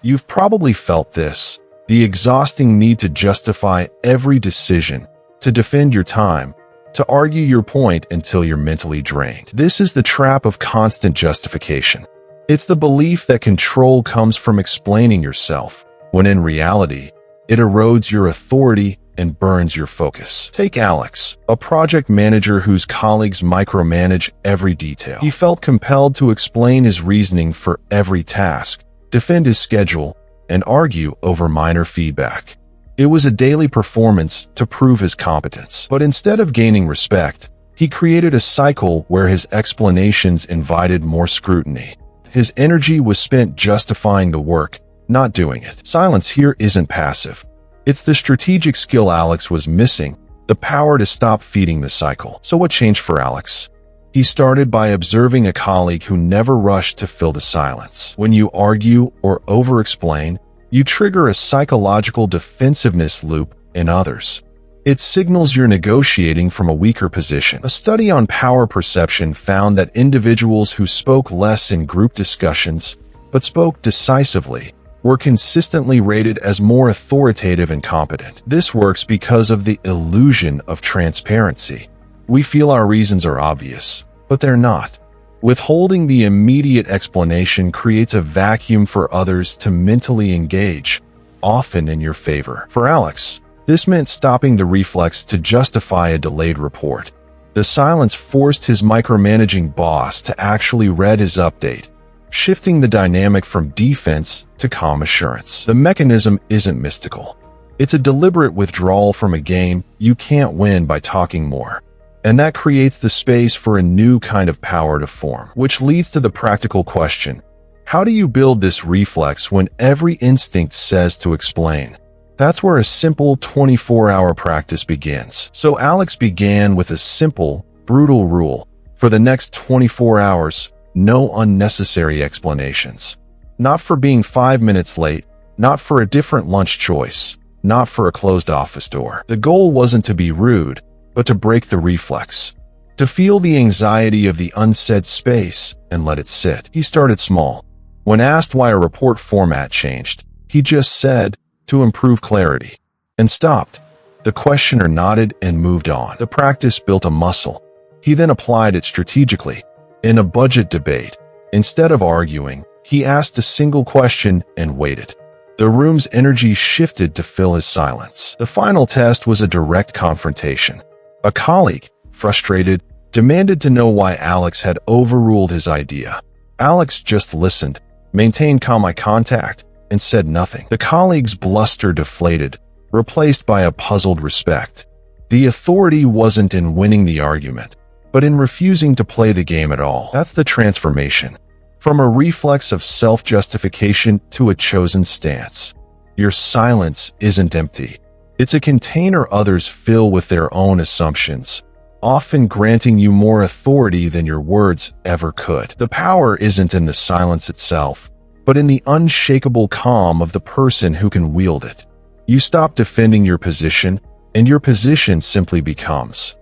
You've probably felt this, the exhausting need to justify every decision, to defend your time, to argue your point until you're mentally drained. This is the trap of constant justification. It's the belief that control comes from explaining yourself, when in reality, it erodes your authority and burns your focus. Take Alex, a project manager whose colleagues micromanage every detail. He felt compelled to explain his reasoning for every task, defend his schedule, and argue over minor feedback. It was a daily performance to prove his competence. But instead of gaining respect, he created a cycle where his explanations invited more scrutiny. His energy was spent justifying the work, not doing it. Silence here isn't passive. It's the strategic skill Alex was missing, the power to stop feeding the cycle. So what changed for Alex? He started by observing a colleague who never rushed to fill the silence. When you argue or over-explain, you trigger a psychological defensiveness loop in others. It signals you're negotiating from a weaker position. A study on power perception found that individuals who spoke less in group discussions, but spoke decisively, were consistently rated as more authoritative and competent. This works because of the illusion of transparency. We feel our reasons are obvious, but they're not. Withholding the immediate explanation creates a vacuum for others to mentally engage, often in your favor. For Alex, this meant stopping the reflex to justify a delayed report. The silence forced his micromanaging boss to actually read his update, shifting the dynamic from defense to calm assurance. The mechanism isn't mystical. It's a deliberate withdrawal from a game you can't win by talking more. And that creates the space for a new kind of power to form, which leads to the practical question: how do you build this reflex when every instinct says to explain? That's where a simple 24-hour practice begins. So Alex began with a simple, brutal rule. For the next 24 hours, no unnecessary explanations. Not for being 5 minutes late, not for a different lunch choice, not for a closed office door. The goal wasn't to be rude, but to break the reflex, to feel the anxiety of the unsaid space and let it sit. He started small. When asked why a report format changed, he just said, to improve clarity, and stopped. The questioner nodded and moved on. The practice built a muscle. He then applied it strategically. In a budget debate, instead of arguing, he asked a single question and waited. The room's energy shifted to fill his silence. The final test was a direct confrontation. A colleague, frustrated, demanded to know why Alex had overruled his idea. Alex just listened, maintained calm eye contact, and said nothing. The colleague's bluster deflated, replaced by a puzzled respect. The authority wasn't in winning the argument, but in refusing to play the game at all. That's the transformation. From a reflex of self-justification to a chosen stance. Your silence isn't empty. It's a container others fill with their own assumptions, often granting you more authority than your words ever could. The power isn't in the silence itself, but in the unshakable calm of the person who can wield it. You stop defending your position, and your position simply becomes